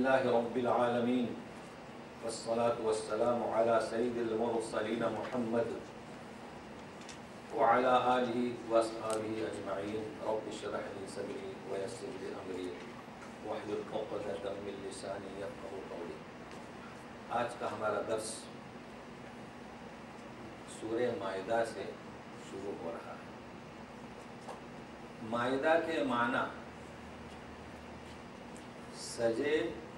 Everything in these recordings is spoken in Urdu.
لله رب العالمين والصلاة والسلام على سيد المرسلين محمد وعلى آله وأصحابه أجمعين رب اشرح لي صدري ويسر لي أمري واحلل عقدة من لساني يفقهوا قولي۔ آج کا ہمارا درس سورہ مائدہ سے شروع ہو رہا ہے۔ مائدہ کے معنی سجے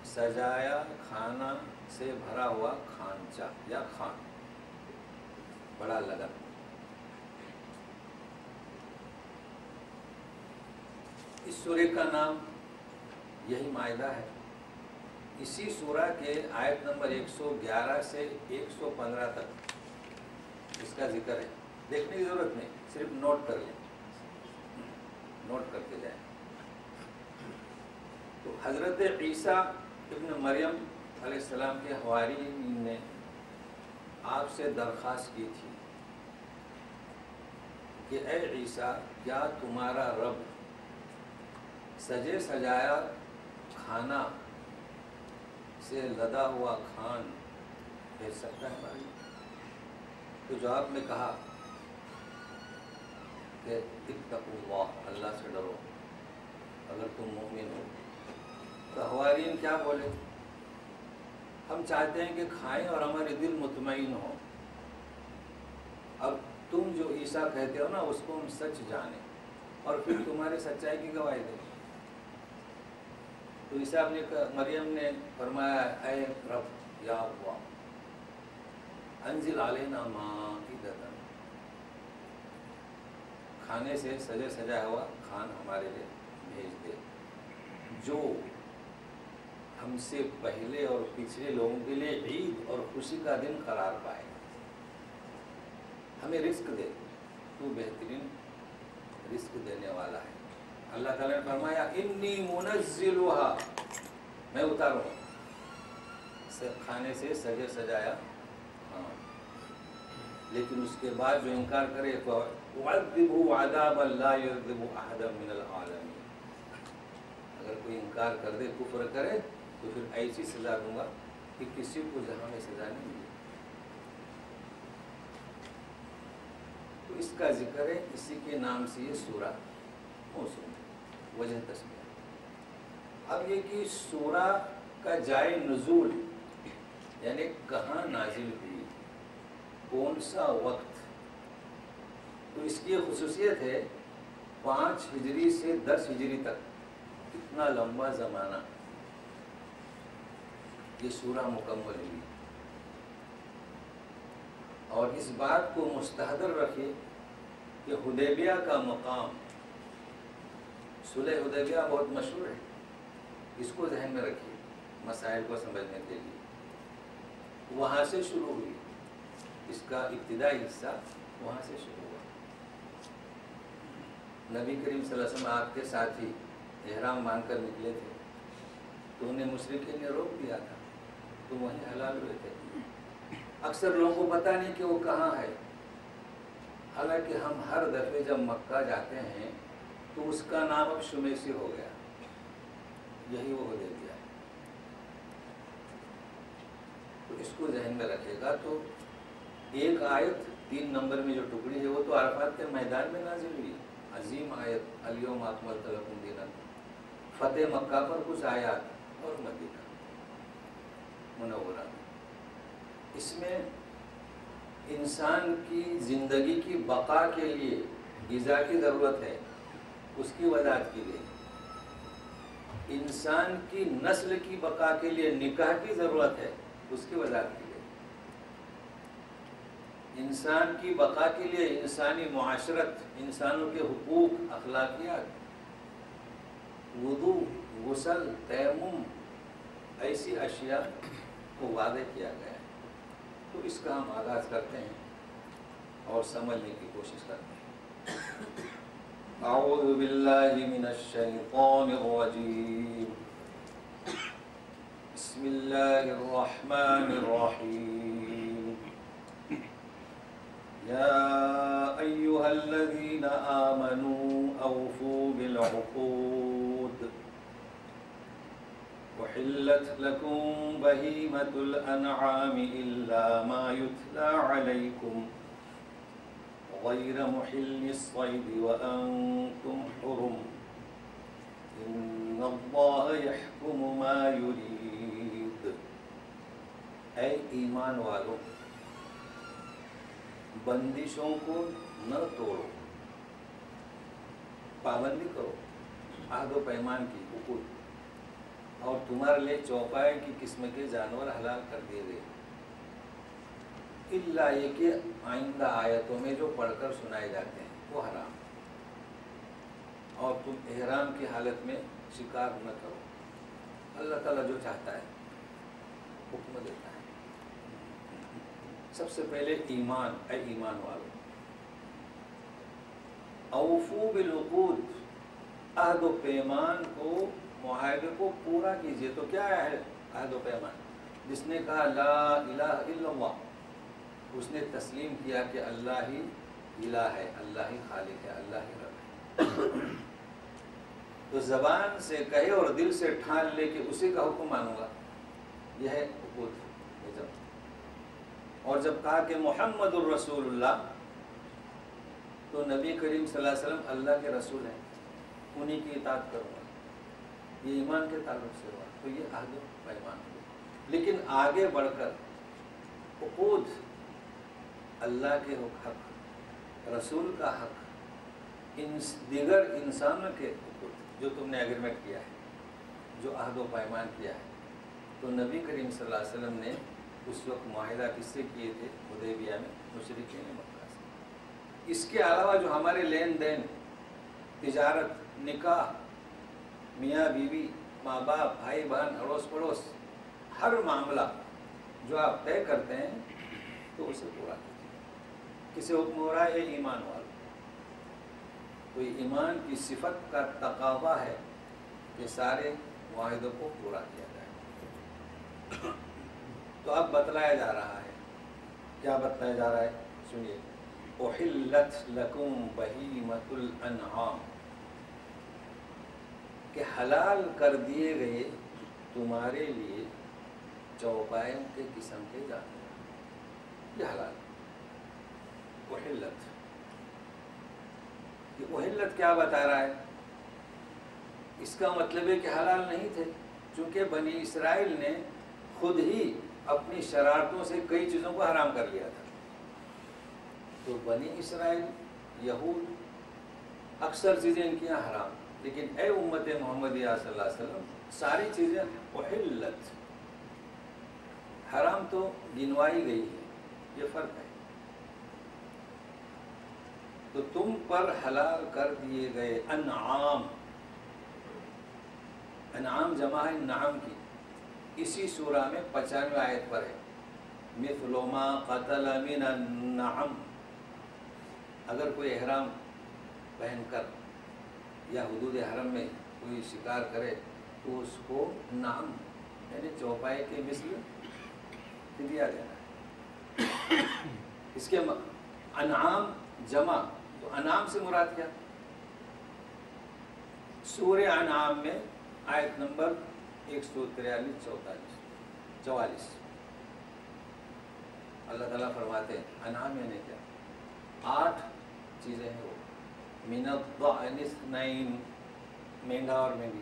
سجایا کھانا سے بھرا ہوا کھانچہ یا خان، بڑا لگن۔ اس سورہ کا نام یہی مائدہ ہے۔ اسی سورہ کے آیت نمبر 111 سے 115 تک اس کا ذکر ہے۔ دیکھنے کی ضرورت نہیں، صرف نوٹ کر لیں، نوٹ کرتے جائیں۔ تو حضرت عیسیٰ ابن مریم علیہ السلام کے حواریین نے آپ سے درخواست کی تھی کہ اے عیسیٰ، کیا تمہارا رب سجے سجایا کھانا سے لدا ہوا کھان بھیج سکتا ہے ہمارے لیے؟ تو جواب میں کہا کہ اتقوا اللہ، اللہ سے ڈرو اگر تم مومن ہو۔ تو حواریین کیا بولے؟ ہم چاہتے ہیں کہ کھائیں اور ہمارے دل مطمئن ہو۔ اب تم جو عیسیٰ کہتے ہو نا، اس کو ہم سچ جانیں اور پھر تمہاری سچائی کی گواہی دیں۔ تو عیسیٰ مریم نے فرمایا، اے رب یا اللہ انزل علینا مائدۃ، کھانے سے سجے سجایا ہوا کھان ہمارے لیے بھیج دے جو ہم سے پہلے اور پچھلے لوگوں کے لیے عید اور خوشی کا دن قرار پائے۔ ہمیں رزق دے، تو بہترین رزق دینے والا ہے۔ اللہ تعالیٰ نے فرمایا انی منزلها، میں اتاروں کھانے سے سجے سجایا ہاں، لیکن اس کے بعد جو انکار کرے تو اعذبه عذابا لا يعذب احدا من العالمین، اگر کوئی انکار کر دے، کفر کرے، تو پھر ایسی سزا دوں گا کہ کسی کو جہاں میں سزا نہیں ملی۔ تو اس کا ذکر ہے، اسی کے نام سے یہ سورہ موسوم ہے، وجہ تسمیہ۔ اب یہ کہ سورہ کا جائے نزول یعنی کہاں نازل ہوئی، کون سا وقت، تو اس کی خصوصیت ہے 5 ہجری سے 10 ہجری تک، اتنا لمبا زمانہ یہ سورہ مکمل ہوئی۔ اور اس بات کو مستحضر رکھے کہ حدیبیہ کا مقام، صلح حدیبیہ بہت مشہور ہے، اس کو ذہن میں رکھیے مسائل کو سمجھنے کے لیے۔ وہاں سے شروع ہوئی، اس کا ابتدائی حصہ وہاں سے شروع ہوا۔ نبی کریم صلی اللہ علیہ وسلم آپ کے ساتھی احرام باندھ کر نکلے تھے، تو انہیں مشرکین نے روک دیا تھا، تو وہیں حلال ہوئے تھے۔ اکثر لوگوں کو پتہ نہیں کہ وہ کہاں ہے، حالانکہ ہم ہر دفعے جب مکہ جاتے ہیں تو اس کا نام اب شمیسی ہو گیا، یہی وہ حدیبیہ ہے۔ تو اس کو ذہن میں رکھے گا۔ تو ایک آیت 3 نمبر میں جو ٹکڑی ہے وہ تو عرفات کے میدان میں نازل ہوئی، عظیم آیت الیوم اکملت لکم دینکم، فتح مکہ پر کچھ آیات اور مدینہ منورہ میں۔ اس میں انسان کی زندگی کی بقا کے لیے غذا کی ضرورت ہے، اس کی وضاحت کی گئی۔ انسان کی نسل کی بقا کے لیے نکاح کی ضرورت ہے، اس کی وضاحت کی گئی۔ انسان کی بقا کے لیے انسانی معاشرت، انسانوں کے حقوق، اخلاقیات، وضو، غسل، تیمم، ایسی اشیاء کو واضح کیا گیا ہے۔ تو اس کا ہم آغاز کرتے ہیں اور سمجھنے کی کوشش کرتے ہیں۔ اعوذ باللہ من الشیطان الرجیم، بسم اللہ الرحمن الرحیم، یا ایہا الذین آمنوا اوفوا بالعقود أحلت لكم بهيمة الأنعام إلا ما يتلى عليكم غير محل الصيد وأنتم حرم إن الله يحكم ما يريد. اے ایمان والو، بندشوں کو نہ توڑو، پابندی کرو عہد و پیمان کی، عقود، اور تمہارے لیے چوپائے کی قسم کے جانور حلال کر دیے گئے، الا یہ کہ آئندہ آیتوں میں جو پڑھ کر سنائے جاتے ہیں وہ حرام، اور تم احرام کی حالت میں شکار نہ کرو۔ اللہ تعالیٰ جو چاہتا ہے حکم دیتا ہے۔ سب سے پہلے ایمان، اے ایمان والو، اوفو بالعقود، عہد و پیمان کو، معاہدے کو پورا کیجئے۔ تو کیا ہے عہد و پیمان؟ جس نے کہا لا الہ الا اللہ، اس نے تسلیم کیا کہ اللہ ہی الہ ہے، اللہ ہی خالق ہے، اللہ ہی رب ہے، تو زبان سے کہے اور دل سے ٹھان لے کہ اسی کا حکم مانوں گا، یہ ہے عقود۔ اور جب کہا کہ محمد الرسول اللہ، تو نبی کریم صلی اللہ علیہ وسلم اللہ کے رسول ہیں، انہی کی اطاعت کروں گا، یہ ایمان کے تعلق سے ہوا، تو یہ عہد و پیمان ہوا۔ لیکن آگے بڑھ کر عقود، اللہ کے حق، رسول کا حق، دیگر انسانوں کے حقوق جو تم نے ایگریمنٹ کیا ہے، جو عہد و پیمان کیا ہے، تو نبی کریم صلی اللہ علیہ وسلم نے اس وقت معاہدہ کس سے کیے تھے؟ حدیبیہ میں، مشرکین مکہ سے۔ اس کے علاوہ جو ہمارے لین دین، تجارت، نکاح، میاں بیوی، ماں باپ، بھائی بہن، اڑوس پڑوس، ہر معاملہ جو آپ طے کرتے ہیں تو اسے پورا کیجیے۔ کسے حکم ہو رہا ہے؟ یہ ایمان والو۔ تو یہ ایمان کی صفت کا تقاضا ہے کہ سارے معاہدوں کو پورا کیا جائے۔ تو اب بتلایا جا رہا ہے، کیا بتلایا جا رہا ہے؟ سنیے، احلت لکم بہیمۃ الانعام، کہ حلال کر دیے گئے تمہارے لیے چوپائوں کے قسم کے جانور، یہ حلال۔ احلت، یہ احلت کیا بتا رہا ہے؟ اس کا مطلب ہے کہ حلال نہیں تھے، چونکہ بنی اسرائیل نے خود ہی اپنی شرارتوں سے کئی چیزوں کو حرام کر لیا تھا۔ تو بنی اسرائیل، یہود، اکثر چیزیں ان کی یہاں حرام، لیکن اے امت محمدیہ صلی اللہ علیہ وسلم، ساری چیزیں احلت، حرام تو گنوائی گئی ہے، یہ فرق ہے۔ تو تم پر حلال کر دیے گئے انعام، انعام جمع ہے نعم کی، اسی سورہ میں 95 آیت پر ہے، مثل ما قتل من النعم، اگر کوئی احرام پہن کر یا حدود حرم میں کوئی شکار کرے تو اس کو نعم یعنی چوپائے کے مثل فدیہ دینا ہے۔ اس کے انعام جمع، تو انعام سے مراد کیا؟ سورہ انعام میں آیت نمبر 143 44 اللہ تعالیٰ فرماتے ہیں انعام یعنی کیا؟ 8 چیزیں ہیں وہ، من الضأن اثنین، مینڈا اور مینڈی،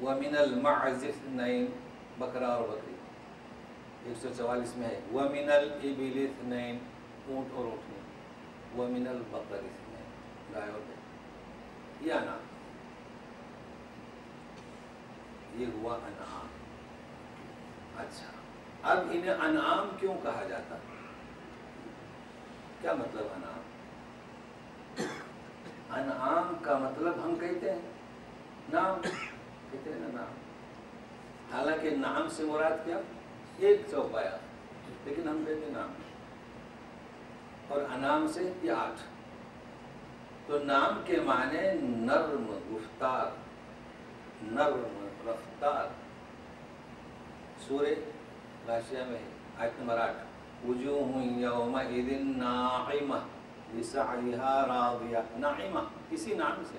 ومن المعز اثنین، بکرا اور بکری، 144 میں ہے ومن الابل اثنین، اونٹ اور اونٹنی، ومن البقر اثنین، گائے اور بکری، یہ انعام، یہ ہوا انعام۔ اچھا، اب انہیں انعام کیوں کہا جاتا؟ کیا مطلب انعام؟ انعام کا مطلب ہم کہتے ہیں نام، کہتے ہیں نا نام، حالانکہ نام سے مراد کیا؟ ایک چوپایا، لیکن ہم کہتے ہیں نام، اور انعام سے یہ 8۔ تو نام کے معنی نرم گفتار، نرم رفتار۔ سورہ غاشیہ میں ہے آیت نمبر 8، وجوہ یومئذ ناعمہ لسعیہا راضیہ، ناعمہ اسی نام سے،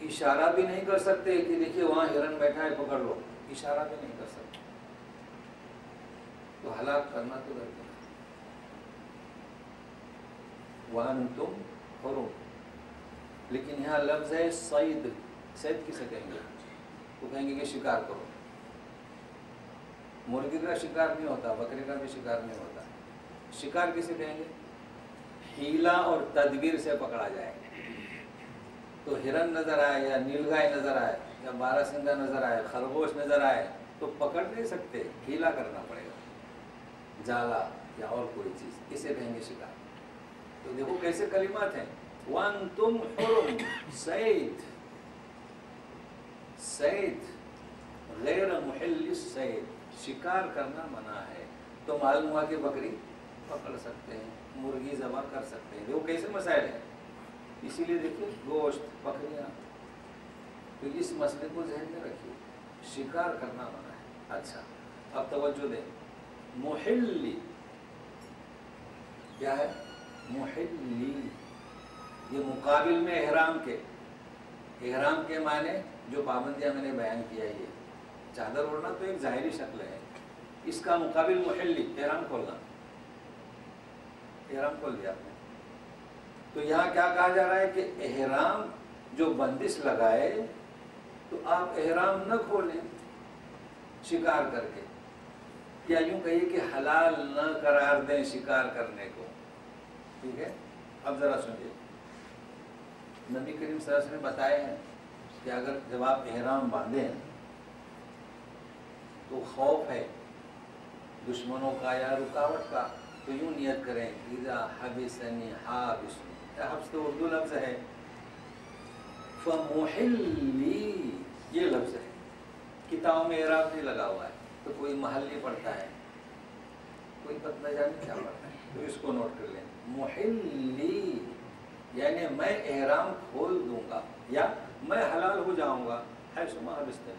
اشارہ بھی نہیں کر سکتے کہ دیکھیے وہاں ہرن بیٹھا ہے پکڑ لو، اشارہ بھی نہیں کر سکتے، تو ہلاک کرنا تو درکار۔ وَأَنْتُمْ حُرُمٌ، لیکن یہاں لفظ ہے صید۔ صید کسے کہیں گے؟ تو کہیں گے کہ شکار کرو۔ مرغی کا شکار نہیں ہوتا، بکرے کا بھی شکار نہیں ہوتا۔ شکار کسے کہیں گے؟ حیلہ اور تدبیر سے پکڑا جائے۔ تو ہرن نظر آئے یا نیل گائے نظر آئے یا باراسنگا نظر آئے، خرگوش نظر آئے تو پکڑ نہیں سکتے، حیلہ کرنا پڑے گا، جالا یا اور کوئی چیز، اسے کہیں گے شکار۔ تو دیکھو کیسے کلمات ہیں، وَأَنْتُمْ حُرُمٌ، صید، صید غیر محل الصید، شکار کرنا منع ہے۔ تو معلوم ہوا کہ بکری پکڑ سکتے ہیں، مرغی ذبح کر سکتے ہیں۔ دیکھو کیسے مسائل ہیں، اسی لیے دیکھیے گوشت، بکریاں، تو اس مسئلے کو ذہن میں رکھیے، شکار کرنا منع ہے۔ اچھا اب توجہ دیں، محلی کیا ہے؟ محلی، یہ مقابل میں احرام کے، احرام کے معنی جو پابندیاں میں نے بیان کیا، یہ چادر اوڑھنا تو ایک ظاہری شکل ہے، اس کا مقابل محلی، احرام کھولنا۔ احرام کھول دیا آپ نے، تو یہاں کیا کہا جا رہا ہے کہ احرام جو بندش لگائے تو آپ احرام نہ کھولیں شکار کر کے، یا یوں کہیے کہ حلال نہ قرار دیں شکار کرنے کو، ٹھیک ہے؟ اب ذرا سنیے، نبی کریم صلی اللہ علیہ وسلم نے بتایا ہے کہ اگر جب آپ احرام باندھیں تو خوف ہے دشمنوں کا یا رکاوٹ کا، تو یوں نیت کریں، اذا حبسنی حابس، حبس تو اردو لفظ ہے، فمحلی یہ لفظ ہے، کتابوں میں اعراب نہیں لگا ہوا ہے، تو کوئی محل نہیں پڑتا ہے، کوئی پتہ نہ جانے کیا پڑتا ہے، تو اس کو نوٹ کر لیں، محلی یعنی میں احرام کھول دوں گا یا میں حلال ہو جاؤں گا، حیث ما حبستنی،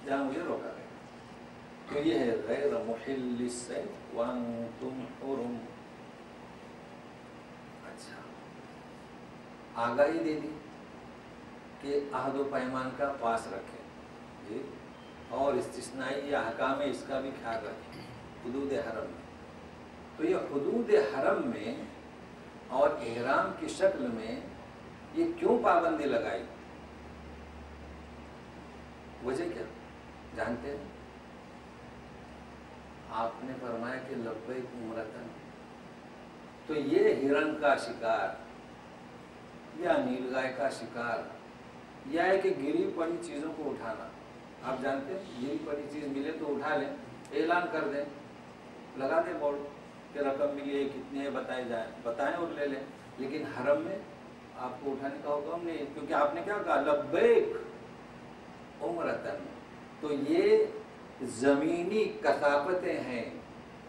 جہاں مجھے روکا گیا۔ تو یہ ہے غیر محل الصید وانتم حرم۔ اچھا آگاہی دے دی کہ عہد و پیمان کا پاس رکھیں جی، اور استثنائی یا احکام اس کا بھی خیال رکھیں حدود حرم میں۔ تو یہ حدود حرم میں اور احرام کی شکل میں یہ کیوں پابندی لگائی، وجہ کیا جانتے ہیں؟ آپ نے فرمایا کہ لبیک عمرتن، تو یہ ہرن کا شکار یا نیل گائے کا شکار یا ہے کہ گری پڑی چیزوں کو اٹھانا، آپ جانتے ہیں گری پڑی چیز ملے تو اٹھا لیں، اعلان کر دیں، لگا دیں بورڈ کہ رقم ملی ہے کتنی ہے بتائیں اور لے لیں، لیکن حرم میں آپ کو اٹھانے کا حکم نہیں، کیونکہ آپ نے کیا کہا لبیک عمرتن۔ تو یہ زمینی کثافتیں ہیں،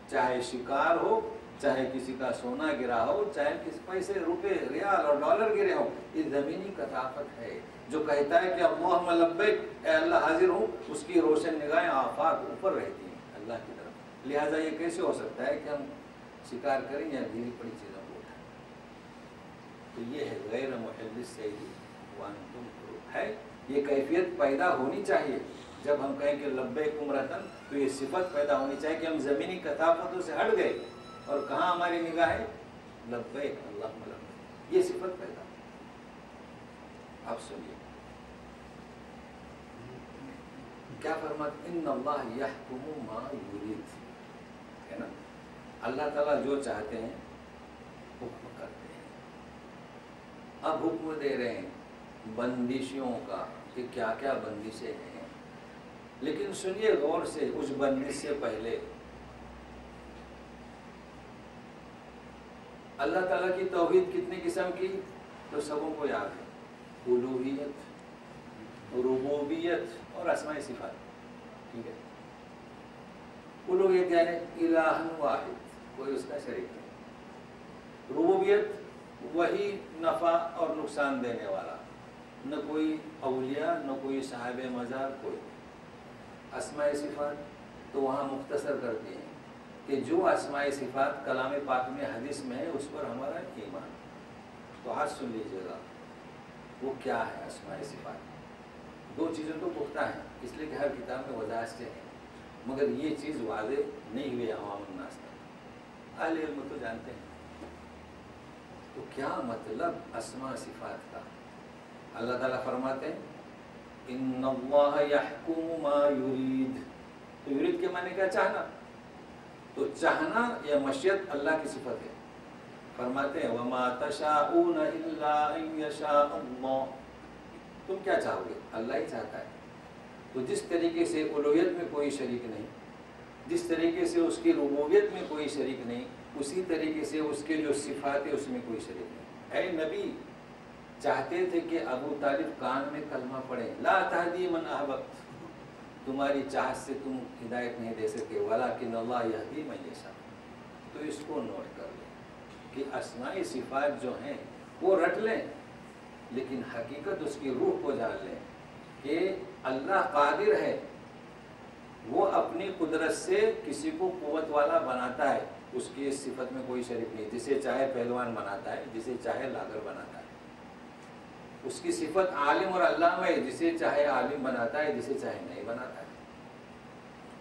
چاہے شکار ہو، چاہے کسی کا سونا گرا ہو، چاہے کسی پیسے روپے ریال اور ڈالر گرے ہو، یہ زمینی کثافت ہے جو کہتا ہے کہ اللہم لبیک، اے اللہ حاضر ہوں، اس کی روشن نگاہیں آفاق اوپر رہتی ہیں اللہ کی طرف۔ لہٰذا یہ کیسے ہو سکتا ہے کہ ہم شکار کریں یا گری پڑی چیزوں کو اٹھائیں؟ تو یہ ہے غیر محل الصید وانتم حرم، ہے یہ کیفیت پیدا ہونی چاہیے جب ہم کہیں کہ لبیک عمرتن، تو یہ صفت پیدا ہونی چاہیے کہ ہم زمینی کثافتوں سے ہٹ گئے اور کہاں ہماری نگاہ ہے لبیک اللہم لبیک، یہ صفت پیدا۔ اب سنیے کیا فرماتے، ان اللہ یحکم ما یرید، ہے نا، اللہ تعالیٰ جو چاہتے ہیں حکم کرتے ہیں۔ اب حکم دے رہے ہیں بندشوں کا کہ کیا کیا بندشیں ہیں، لیکن سنیے غور سے، اس بندش سے پہلے اللہ تعالیٰ کی توحید کتنے قسم کی، تو سبوں کو یاد ہے، الوہیت، ربوبیت اور اسماء صفات، ٹھیک ہے۔ الوہیت یعنی الہ واحد، کوئی اس کا شریک نہیں۔ ربوبیت وہی نفع اور نقصان دینے والا، نہ کوئی اولیاء نہ کوئی صاحب مزار کوئی۔ اسماء صفات تو وہاں مختصر کرتی ہیں کہ جو اسماء صفات کلام پاک میں حدیث میں ہے اس پر ہمارا ایمان۔ تو ہاتھ سن لیجیے گا، وہ کیا ہے اسماء صفات؟ دو چیزیں تو پختہ ہیں، اس لیے کہ ہر کتاب میں وضاحت سے ہیں، مگر یہ چیز واضح نہیں ہوئی عوام الناس تک۔ اہل علم تو جانتے ہیں۔ تو کیا مطلب اسماء صفات کا؟ اللہ تعالیٰ فرماتے ہیں ان اللہ یحکم ما یرید۔ تو یرید کے معنی کیا؟ چاہنا۔ تو چاہنا یا مشیت اللہ کی صفت ہے۔ فرماتے ہیں وما تشاءون الا ان یشاء اللہ۔ تم کیا چاہو گے؟ اللہ ہی چاہتا ہے۔ تو جس طریقے سے الوہیت میں کوئی شریک نہیں، جس طریقے سے اس کی ربوبیت میں کوئی شریک نہیں، اسی طریقے سے اس کے جو صفات ہے اس میں کوئی شریک نہیں۔ اے نبی چاہتے تھے کہ ابو طالب کان میں کلمہ پڑھیں، لا تہدی من احببت، تمہاری چاہت سے تم ہدایت نہیں دے سکے، ولکن اللہ یہدی من یشاء۔ تو اس کو نوٹ کر لیں کہ اسماء صفات جو ہیں وہ رٹ لیں، لیکن حقیقت اس کی روح کو جان لیں کہ اللہ قادر ہے، وہ اپنی قدرت سے کسی کو قوت والا بناتا ہے، اس کی اس صفت میں کوئی شریک نہیں، جسے چاہے پہلوان بناتا ہے، جسے چاہے لاغر بناتا ہے۔ اس کی صفت عالم اور علامہ ہے، جسے چاہے عالم بناتا ہے، جسے چاہے نہیں بناتا ہے۔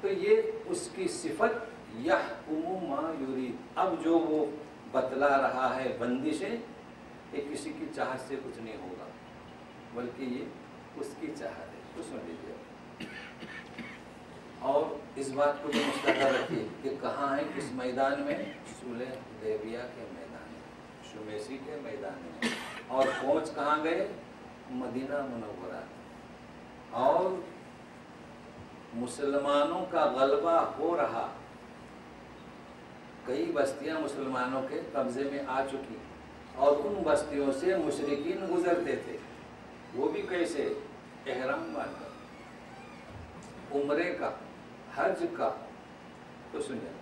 تو یہ اس کی صفت یحکم ما یرید۔ اب جو وہ بتلا رہا ہے بندشیں، یہ کسی کی چاہت سے کچھ نہیں ہوگا، بلکہ یہ اس کی چاہت ہے۔ تو سن لیجیے اور اس بات کو بھی مستحضر رکھیے کہ کہاں ہے، کس میدان میں؟ صلح حدیبیہ کے میدان میں، شمیسی کے میدان میں۔ اور پہنچ کہاں گئے؟ مدینہ منورہ۔ اور مسلمانوں کا غلبہ ہو رہا، کئی بستیاں مسلمانوں کے قبضے میں آ چکی، اور ان بستیوں سے مشرکین گزرتے تھے، وہ بھی کیسے؟ احرام باندھ کر، عمرے کا، حج کا۔ تو سنیں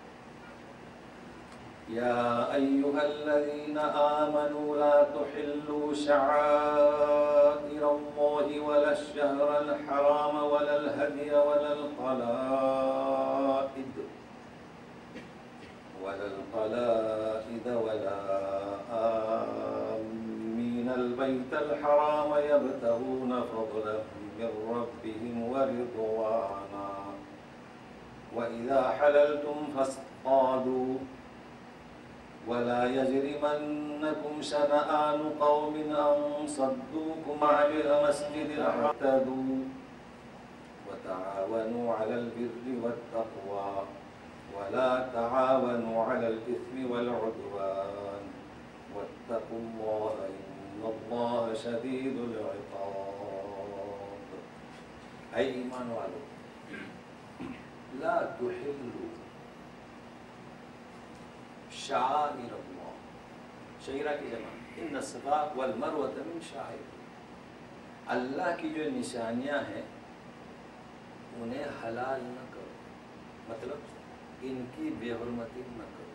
یا ایھا الذین آمنوا لا تحلوا شعائر اللہ ولا الشہر الحرام ولا الہدی ولا القلائد ولا آمین البیت الحرام یبتغون فضلا من ربهم ورضوانا وَإِذَا حَلَلْتُمْ فَاصْطَادُوا وَلَا يَجْرِمَنَّكُمْ شَنَآنُ قَوْمٍ أَن صَدُّوكُمْ عَنِ الْمَسْجِدِ الْحَرَامِ وَتَعَاوَنُوا عَلَى الْبِرِّ وَالتَّقْوَى وَلَا تَعَاوَنُوا عَلَى الْإِثْمِ وَالْعُدْوَانِ وَاتَّقُوا اللَّهَ إِنَّ اللَّهَ شَدِيدُ الْعِقَابِ۔ اے ایمان والو، لا تحلوا شعائر اللہ، شعیرہ کی جمع، ان الصفا والمروۃ من شعائر، اللہ کی جو نشانیاں ہیں انہیں حلال نہ کرو، مطلب ان کی بے حرمتی نہ کرو۔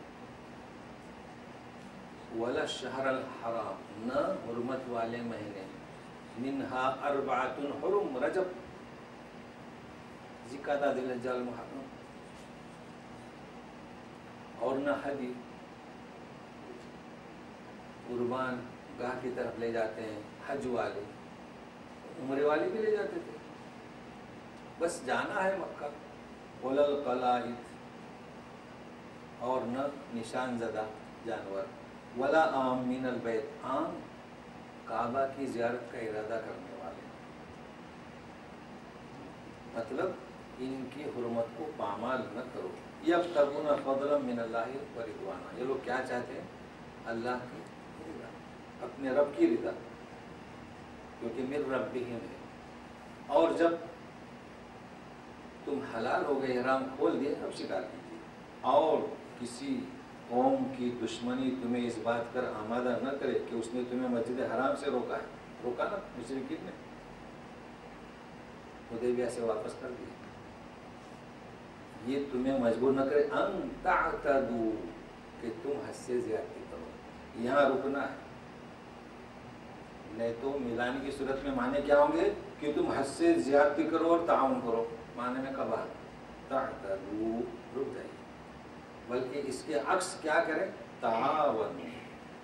ولا الشہر الحرام، نہ حرمت والے مہینے، منہا اربعۃ حرم، رجب، ذی-القعدہ، ذی-الحجہ، المحرم، اور نہ حدی، قربان گاہ کی طرف لے جاتے ہیں حج والے، عمرے والے بھی لے جاتے تھے، بس جانا ہے مکہ۔ ولا القلائد، اور نہ نشان زدہ جانور، ولا آمین البیت، عام کعبہ کی زیارت کا ارادہ کرنے والے، مطلب ان کی حرمت کو پامال نہ کرو۔ یبتغون فضلا من اللہ ورضوانا، یہ لوگ کیا چاہتے ہیں؟ اللہ کی رضا، اپنے رب کی رضا، کیونکہ من ربہم ہے۔ اور جب تم حلال ہو گئے، احرام کھول دیے، اب شکار کیجیے، اور کسی قوم کی دشمنی تمہیں اس بات کر آمادہ نہ کرے کہ اس نے تمہیں مسجد حرام سے روکا ہے، روکا نا مشرکین نے، حدیبیہ سے واپس کر دیا، یہ تمہیں مجبور نہ کرے ان تعتدوا، کہ تم حد سے زیادتی کرو، یہاں رکنا ہے، نہیں تو ملان کی صورت میں معنی کیا ہوں گے کہ تم حد سے زیادتی کرو اور تعاون کرو، معنی میں کب آتا تعتدوا، رک جائیے، بلکہ اس کے عکس کیا کریں؟ تعاون،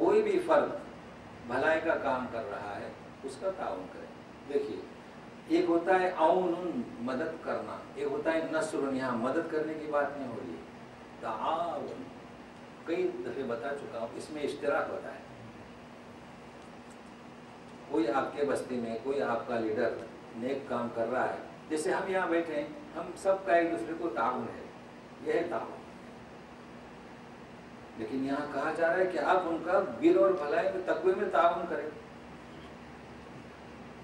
کوئی بھی فرد بھلائی کا کام کر رہا ہے اس کا تعاون کرے. دیکھیے ایک ہوتا ہے عون مدد کرنا، ایک ہوتا ہے نصر. یہاں مدد کرنے کی بات نہیں ہو رہی ہے، تعاون. کئی دفعے بتا چکا ہوں، اس میں اشتراک ہوتا ہے. کوئی آپ کے بستی میں کوئی آپ کا لیڈر نیک کام کر رہا ہے، جیسے ہم یہاں بیٹھے ہیں، ہم سب کا ایک دوسرے کو تعاون ہے، یہ ہے تعاون. لیکن یہاں کہا جا رہا ہے کہ آپ ان کا بر اور بھلائی میں تقوی میں تعاون کریں،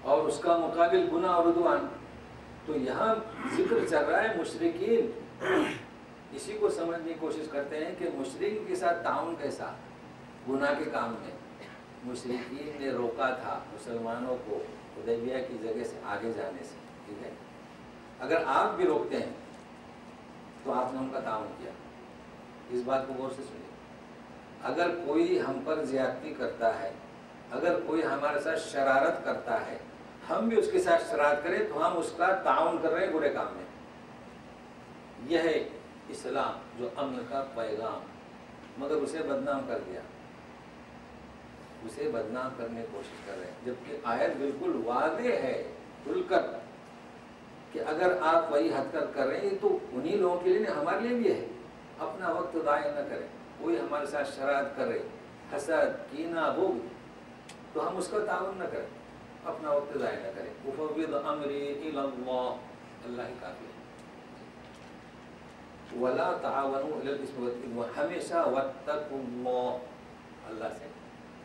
اور اس کا مقابل گناہ اور عدوان. تو یہاں ذکر چل رہا ہے مشرکین. اسی کو سمجھنے کی کوشش کرتے ہیں کہ مشرکین کے ساتھ تعاون کیسا گناہ کے کام میں. مشرکین نے روکا تھا مسلمانوں کو حدیبیہ کی جگہ سے آگے جانے سے، ٹھیک ہے. اگر آپ بھی روکتے ہیں تو آپ نے ان کا تعاون کیا. اس بات کو غور سے سنیے. اگر کوئی ہم پر زیادتی کرتا ہے، اگر کوئی ہمارے ساتھ شرارت کرتا ہے، ہم بھی اس کے ساتھ شرارت کریں تو ہم اس کا تعاون کر رہے ہیں برے کام میں. یہ ہے اسلام، جو امن کا پیغام. مگر اسے بدنام کر دیا، اسے بدنام کرنے کی کوشش کر رہے ہیں، جبکہ آیت بالکل واضح ہے کھل کر کہ اگر آپ وہی حد کر رہے ہیں تو انہی لوگوں کے لیے نہیں، ہمارے لیے بھی ہے. اپنا وقت ضائع نہ کریں. کوئی ہمارے ساتھ شرارت کرے، حسد، کینہ، بغض، تو ہم اس کا تعاون نہ کریں، اپنا وقت ضائع نہ کریں. افوض امری الی اللہ، اللہ ہی کافی ہے. ولا تعاونوا علی الاثم والعدوان، ہمیشہ واتقوا اللہ، اللہ سے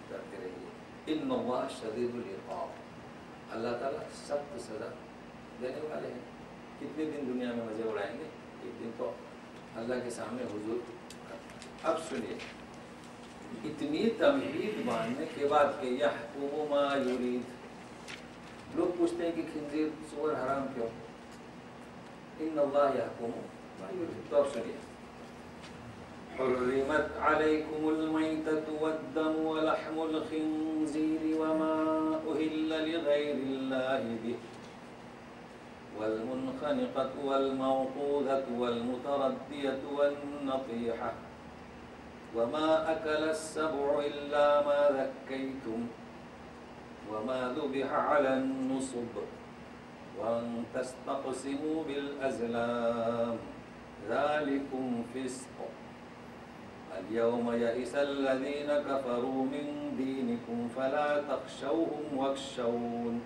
ڈرتے رہیے. ان اللہ شدید العقاب، اللہ تعالیٰ سخت سزا دینے والے ہیں. کتنے دن دنیا میں مزے اڑائیں گے، ایک دن تو اللہ کے سامنے حضور. اب سنیے، اتنی تمہید باندھنے کے بعد کہ یحکم ما یرید. لوگ پوچھتے ہیں کہ خنزیر سور حرام کیوں؟ ان اللہ یحکم ما یرید. تو اب سنیے، حرمت علیکم المیتۃ والدم ولحم الخنزیر وما اہل لغیر اللہ بہ والمنخنقۃ والموقوذۃ والمتردیۃ والنطیحۃ وما أكل السبع إلا ما ذكيتم وما ذبح على النصب وأن تستقسموا بالأزلام ذلكم فسق. اليوم يئس الذين كفروا من دينكم فلا تخشوهم واخشون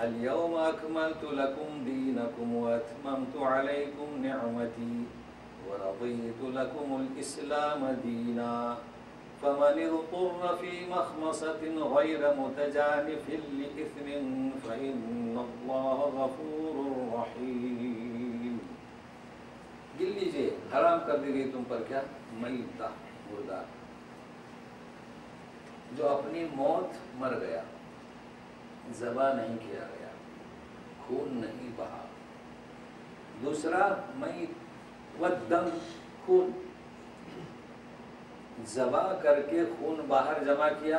اليوم أكملت لكم دينكم وأتممت عليكم نعمتي ورضيت لكم الإسلام دينا فمن اضطر في مخمصة غير متجانف لإثم فإن الله غفور رحيم. گن لیجیے، حرام کر دی گئی تم پر کیا؟ میتہ، مردہ. جو اپنی موت مر گیا، ذبح نہیں کیا گیا، خون نہیں بہا. دوسرا میت والدم، خون. ذبح کر کے خون باہر جمع کیا،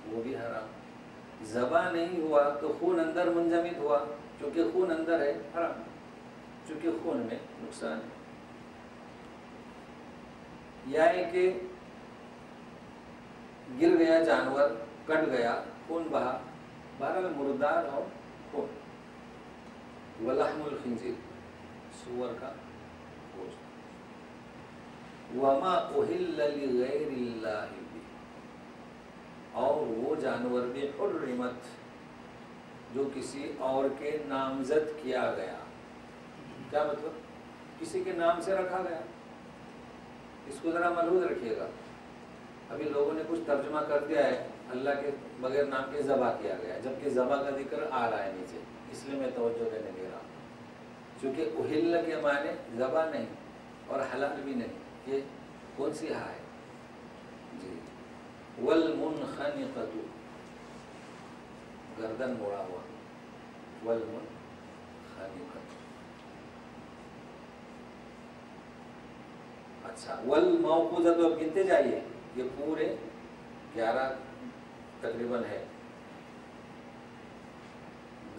وہ بھی حرام. ذبح نہیں ہوا تو خون اندر منجمد ہوا، چونکہ خون اندر ہے، حرام، چونکہ خون میں نقصان ہے. یا ہے کہ گر گیا جانور، کٹ گیا، خون بہا، بہرحال مردار اور خون. ولحم الخنزیر، سور کا گوشت. وما اہل لغیر اللہ بہ، اور وہ جانور بھی حرمت جو کسی اور کے نامزد کیا گیا. کیا مطلب؟ کسی کے نام سے رکھا گیا. اس کو ذرا ملحوظ رکھیے گا. ابھی لوگوں نے کچھ ترجمہ کر دیا ہے، اللہ کے بغیر نام کے ذبح کیا گیا، جبکہ ذبح کا ذکر آ رہا ہے نیچے، اس لیے میں توجہ دینے دے رہا ہوں. چونکہ اہل کے معنی ذبح نہیں اور حلال بھی نہیں. یہ کون سی ہا ہے جی؟ والمنخنقۃ، گردن موڑا ہوا. والمنخنقۃ، اچھا. والموقوذۃ، تو اب گنتے جائیے، یہ پورے 11 تقریباً ہے.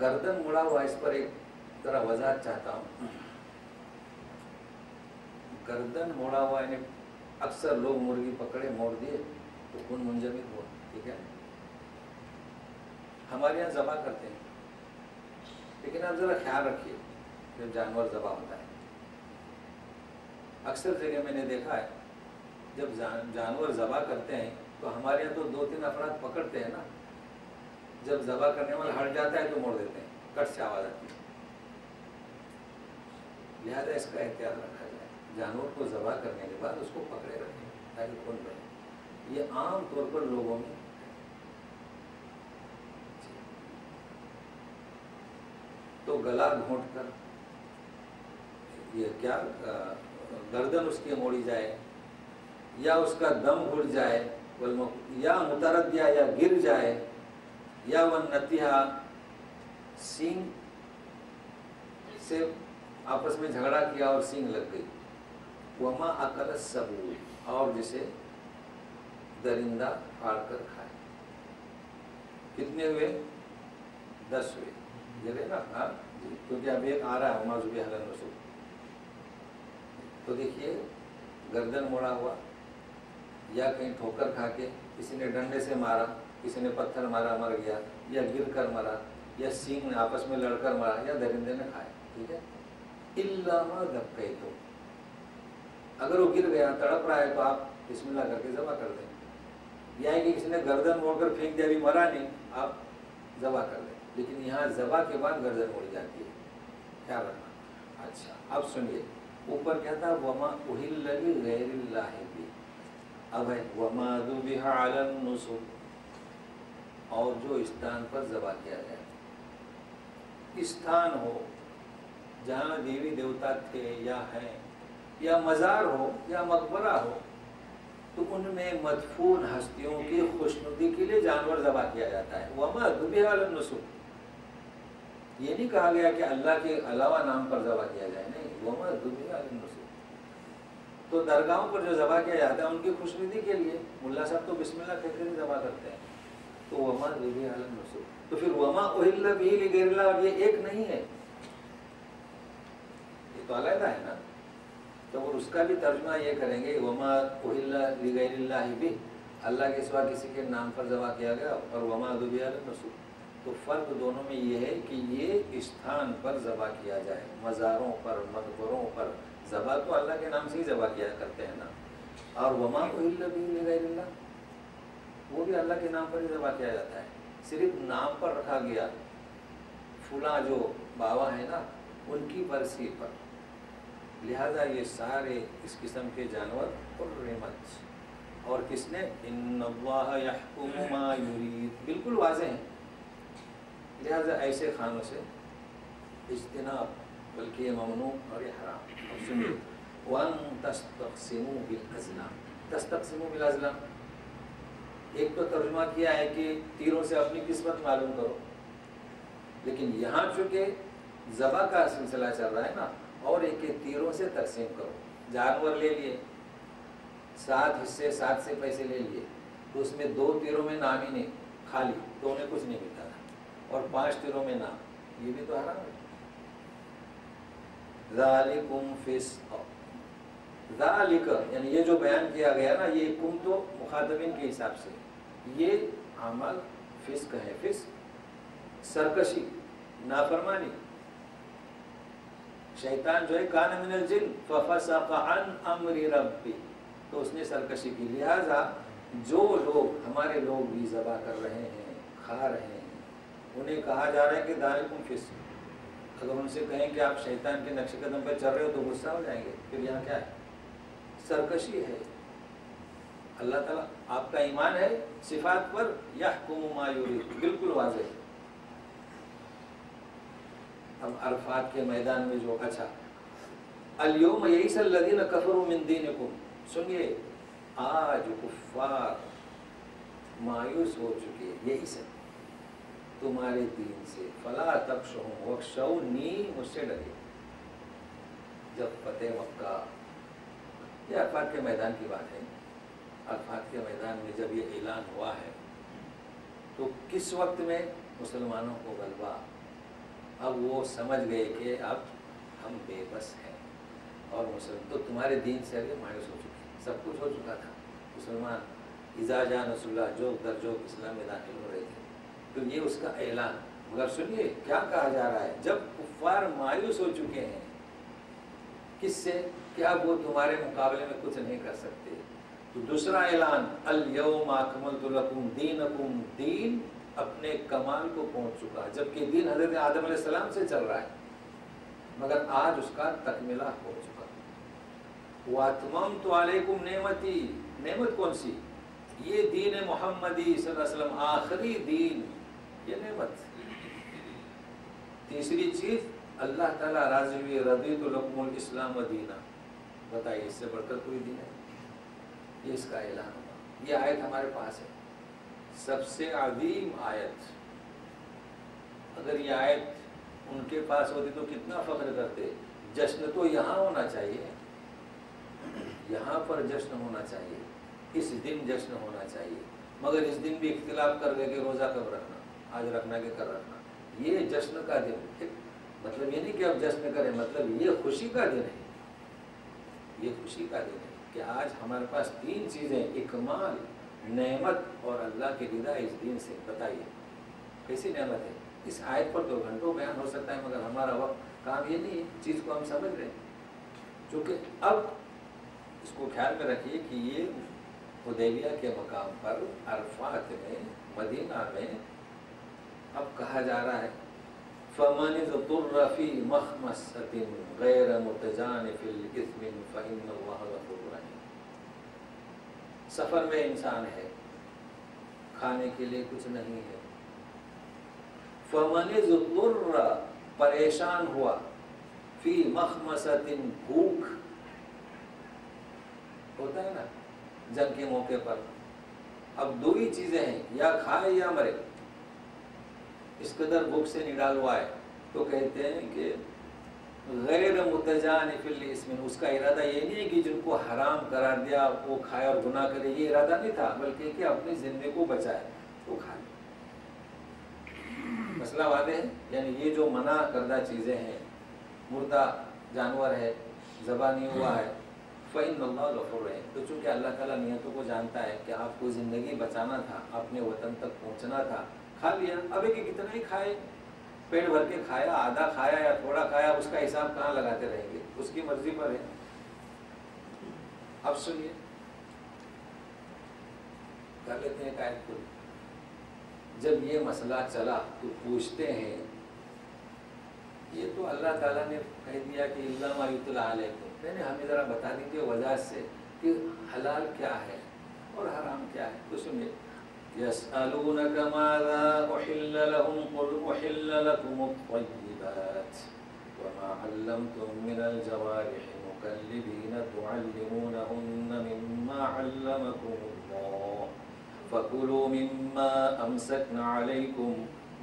گردن مڑا ہوا، اس پر ایک ذرا وضاحت چاہتا ہوں. گردن موڑا ہوا یعنی اکثر لوگ مرغی پکڑے موڑ دیے تو خون منجمد ہوا. ٹھیک ہے. ہمارے یہاں ذبح کرتے ہیں، لیکن آپ ذرا خیال رکھیے جب جانور ذبح ہوتا ہے، اکثر جگہ میں نے دیکھا ہے جب جانور ذبح کرتے ہیں تو ہمارے یہاں تو 2-3 افراد پکڑتے ہیں نا، جب ذبح کرنے والا ہٹ جاتا ہے تو موڑ دیتے ہیں، کٹ سے آواز آتی ہے. لہذا اس کا احتیاط رکھا جائے، جانور کو ذبح کرنے کے بعد اس کو پکڑے رکھیں تاکہ خون بہے. یہ عام طور پر لوگوں میں تو گلا گھونٹ کر یہ کیا گردن اس کی موڑی جائے، یا اس کا دم گھٹ جائے، یا متردیا یا گر جائے، یا وہ نتیحہ سینگ سے آپس میں جھگڑا کیا اور سینگ لگ گئی. وما اکل السبوع، اور جسے درندہ پھاڑ کر کھائے. کتنے ہوئے؟ 10 ہوئے. یہ نا ہاں جی، کیونکہ اب ایک آ رہا ہے وما ذبح علی النصب. تو دیکھیے گردن موڑا ہوا، یا کہیں ٹھوکر کھا کے کسی نے ڈنڈے سے مارا، کسی نے پتھر مارا مر گیا، یا گر کر مرا، یا سینگ نے آپس میں لڑ کر مارا، یا درندے نے کھایا. ٹھیک ہے. الا ما ذکیتم، اگر وہ گر گیا تڑپ رہا ہے تو آپ بسم اللہ کر کے ذبح کر دیں. یا کہ کسی نے گردن موڑ کر پھینک دیا، ابھی مرا نہیں، آپ ذبح کر دیں. لیکن یہاں ذبح کے بعد گردن موڑی جاتی ہے، خیال رکھنا. اچھا اب سنیے، اوپر کیا تھا؟ وما اہل لغیر اللہ بہ. اب ہے وما ذبح علی النصب، اور جو استان پر ذبح کیا جائے. استان ہو جہاں دیوی دیوتا تھے یا ہیں، یا مزار ہو یا مقبرہ ہو، تو ان میں مدفون ہستیوں کی خوشنودی کے لیے جانور ذبح کیا جاتا ہے. وما ذبح علی النصب، یہ نہیں کہا گیا کہ اللہ کے علاوہ نام پر ذبح کیا جائے، نہیں، وما ذبح علی النصب. تو درگاہوں پر جو ذبح کیا جاتا ہے ان کی خوشنودی کے لیے، ملا صاحب تو بسم اللہ کہہ کر ذبح کرتے ہیں. تو وما ذبح علی النصب، تو پھر وما اہل بہ لغیر اللہ، اور یہ ایک نہیں ہے، یہ تو علیحدہ ہے نا. تو وہ اس کا بھی ترجمہ یہ کریں گے وما اہل لغیر اللہ بہ، اللہ کے سوا کسی کے نام پر ذبح کیا گیا، اور وما ذبح علی النصب. تو فرق دونوں میں یہ ہے کہ یہ استھان پر ذبح کیا جائے، مزاروں پر مقبروں پر ذبح تو اللہ کے نام سے ہی ذبح کیا کرتے ہیں نا. اور وما اہل بہ لغیر اللہ، وہ بھی اللہ کے نام پر ہی ذبح کیا جاتا ہے، صرف نام پر رکھا گیا. فلاں جو بابا ہیں نا ان کی برسی پر، لہذا یہ سارے اس قسم کے جانور حرمت. اور کس نے؟ ان اللہ یحکم ما یرید، بالکل واضح ہیں. لہذا ایسے کھانوں سے اجتناب، بلکہ یہ ممنوع اور یہ حرام. اب سنیے، وَأَن تَسْتَقْسِمُوا بِالْأَزْلَامِ. تَسْتَقْسِمُوا بِالْأَزْلَامِ، ایک تو ترجمہ کیا ہے کہ تیروں سے اپنی قسمت معلوم کرو، لیکن یہاں چونکہ ذبح کا سلسلہ چل رہا ہے نا، اور ایک کہ تیروں سے تقسیم کرو. جانور لے لیے 7 حصے، 7 سے پیسے لے لیے، تو اس میں 2 تیروں میں نام ہی نہیں، خالی، تو انہیں کچھ نہیں ملتا تھا، اور 5 تیروں میں نام، یہ بھی تو حرام ہے. ذالکم فسق، ذالک یعنی یہ جو بیان کیا گیا نا، یہ کم تو مخاطبین کے حساب سے، یہ عمل فسق ہے. فسق سرکشی، نافرمانی. شیطان جو ہے کان من الجن ففسق عن امر ربی، تو اس نے سرکشی کی. لہذا جو لوگ، ہمارے لوگ بھی ذبح کر رہے ہیں، کھا رہے ہیں، انہیں کہا جا رہا ہے کہ ذالکم فسق. اگر ان سے کہیں کہ آپ شیطان کے نقش قدم پہ چل رہے ہو تو غصہ ہو جائیں گے. پھر یہاں کیا ہے؟ سرکشی ہے. اللہ تعالیٰ آپ کا ایمان ہے صفات پر، یحکم ما یرید، بالکل واضح ہے. ہم عرفات کے میدان میں جو اچھا الیوم یئس الذین کفروا من دینکم، سنیے آج کفار مایوس ہو چکے، یئس تمہارے دین سے. فلا تخشوہم واخشونی، مجھ سے ڈرے. جب فتح مکہ، یہ عرفات کے میدان کی بات ہے، عرفات کے میدان میں جب یہ اعلان ہوا ہے تو کس وقت میں مسلمانوں کو غلبہ، اب وہ سمجھ گئے کہ اب ہم بے بس ہیں، اور مسلمان تو تمہارے دین سے ابھی مایوس ہو چکے، سب کچھ ہو چکا تھا. مسلمان اذا جاء نصر اللہ جو درجوں اسلام میں داخل ہو رہے تھے، تو یہ اس کا اعلان۔ مگر سنیے کیا کہا جا رہا ہے، جب کفار مایوس ہو چکے ہیں کس سے، کیا وہ تمہارے مقابلے میں کچھ نہیں کر سکتے، تو دوسرا اعلان الیوم اکملت لکم دینکم، دین اپنے کمال کو پہنچ چکا، جبکہ دین حضرت آدم علیہ السلام سے چل رہا ہے، مگر آج اس کا تکملہ ہو چکا۔ وَأَتْمَمْتُ عَلَيْكُمْ نِعْمَتِي، نعمت کون سی، یہ دین محمدی صلی اللہ علیہ وسلم، آخری دین، یہ نعمت۔ تیسری چیز اللہ تعالیٰ راضی ہوئی، رضیت لکم الاسلام دینا، بتائیے اس سے بڑھ کر کوئی دین ہے؟ یہ اس کا اعلان ہوگا۔ یہ آیت ہمارے پاس ہے، سب سے عظیم آیت۔ اگر یہ آیت ان کے پاس ہوتی تو کتنا فخر کرتے۔ جشن تو یہاں ہونا چاہیے، یہاں پر جشن ہونا چاہیے، اس دن جشن ہونا چاہیے، مگر اس دن بھی اختلاف کر گئے کہ روزہ کب رکھنا، آج رکھنا کہ کل رکھنا۔ یہ جشن کا دن، مطلب یہ نہیں کہ اب جشن کریں، مطلب یہ خوشی کا دن ہے، یہ خوشی کا دن ہے کہ آج ہمارے پاس تین چیزیں، اکمال، نعمت اور اللہ کی رضا اس دین سے۔ بتائیے کیسی نعمت ہے۔ اس آیت پر تو گھنٹوں بیان ہو سکتا ہے، مگر ہمارا وقت کام یہ نہیں ہے، چیز کو ہم سمجھ رہے ہیں۔ چونکہ اب اس کو خیال میں رکھیے کہ یہ حدیبیہ کے مقام پر عرفات میں، مدینہ میں اب کہا جا رہا ہے فَمَنِ اضْطُرَّ فِي مَخْمَصَةٍ غَيْرَ مُتَجَانِفٍ لِإِثْمٍ فَإِنَّ اللَّهَ غَفُورٌ رَحِيمٌ۔ سفر میں انسان ہے، کھانے کے لیے کچھ نہیں ہے، فَمَنِ اضْطُرَّ، پریشان ہوا، فِي مَخْمَصَةٍ، بھوک ہوتا ہے نا جنگ کے موقع پر، اب دو ہی چیزیں ہیں، یا کھائے یا مرے، اس قدر بھوک سے نڈال ہوا ہے، تو کہتے ہیں کہ غیر متجانف لاسم، اس کا ارادہ یہ نہیں ہے کہ جن کو حرام قرار دیا وہ کھائے اور گناہ کرے، یہ ارادہ نہیں تھا، بلکہ کہ اپنی زندگی کو بچائے تو کھائے۔ مسئلہ واضح ہے، یعنی یہ جو منع کردہ چیزیں ہیں، مردہ جانور ہے، ذبح نہیں ہوا ہے، فإن اللہ غفور رحیم، تو چونکہ اللہ تعالیٰ نیتوں کو جانتا ہے کہ آپ کو زندگی بچانا تھا، اپنے وطن تک پہنچنا تھا، کھا لیا، اب کہ کتنا ہی کھائے، پیٹ بھر کے کھایا، آدھا کھایا یا تھوڑا کھایا، اس کا حساب کہاں لگاتے رہیں گے، اس کی مرضی پر ہے۔ اب سنیے، کر لیتے ہیں قائد کو۔ جب یہ مسئلہ چلا تو پوچھتے ہیں، یہ تو اللہ تعالیٰ نے کہہ دیا کہ اِلَّا مَا يُتْلَىٰ عَلَيْكُمْ، ہمیں ذرا بتا دیجیے وجہ سے کہ حلال کیا ہے اور حرام کیا ہے۔ تو سنیے، يَسْأَلُونَكَ مَاذَا أُحِلَّ لَهُمْ قُلْ أُحِلَّ لَكُمُ الطَّيِّبَاتُ وَمَا عَلَّمْتُم مِّنَ الْجَوَارِحِ مُكَلِّبِينَ تُعَلِّمُونَهُنَّ مِمَّا عَلَّمَكُمُ اللَّهُ فَكُلُوا مِمَّا أَمْسَكْنَ عَلَيْكُمْ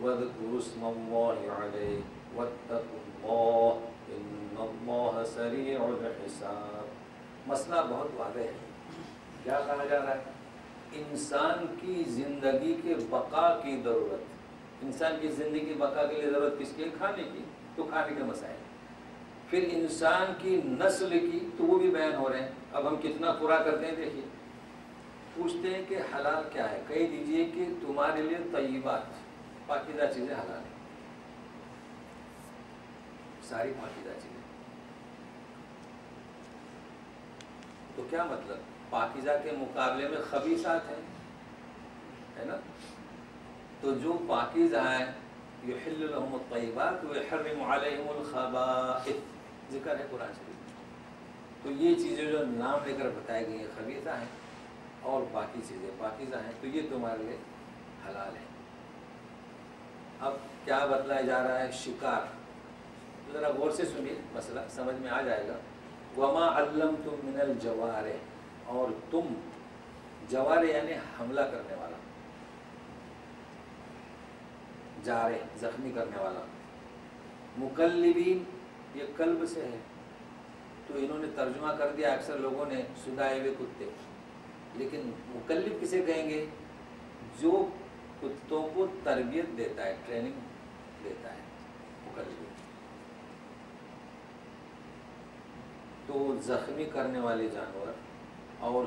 وَاذْكُرُوا اسْمَ اللَّهِ عَلَيْهِ وَاتَّقُوا اللَّهَ إِنَّ اللَّهَ سَرِيعُ الْحِسَابِ۔ مسئلہ بہت واضح ہے، کیا کہا جا رہا ہے؟ انسان کی زندگی کے بقا کی ضرورت، انسان کی زندگی کی بقا کے لیے ضرورت کس کی؟ کھانے کی، تو کھانے کے مسائل۔ پھر انسان کی نسل کی، تو وہ بھی بیان ہو رہے ہیں، اب ہم کتنا پورا کرتے ہیں دیکھیے۔ پوچھتے ہیں کہ حلال کیا ہے، کہہ دیجئے کہ تمہارے لیے طیبات، پاکیزہ چیزیں حلال ہیں، ساری پاکیزہ چیزیں۔ تو کیا مطلب؟ پاکیزہ کے مقابلے میں خبیثات ہیں، ہے نا؟ تو جو پاکیزہ ہیں، یحل لهم الطیبات ویحرم علیہم الخبائث، ذکر ہے قرآن شریف۔ تو یہ چیزیں جو نام لے کر بتائی گئی ہیں، خبیثہ ہیں، اور باقی چیزیں پاکیزہ ہیں، تو یہ تمہارے لیے حلال ہے۔ اب کیا بتلایا جا رہا ہے؟ شکار، تو ذرا غور سے سنیے، مسئلہ سمجھ میں آ جائے گا۔ وَمَا عَلَّمْتُم مِّنَ الْجَوَارِحِ، اور تم، جوارح یعنی حملہ کرنے والا، جارح زخمی کرنے والا، مکلبین یہ قلب سے ہے، تو انہوں نے ترجمہ کر دیا اکثر لوگوں نے سدائے ہوئے کتے، لیکن مکلب کسے کہیں گے؟ جو کتوں کو تربیت دیتا ہے، ٹریننگ دیتا ہے، مکلب۔ تو زخمی کرنے والے جانور اور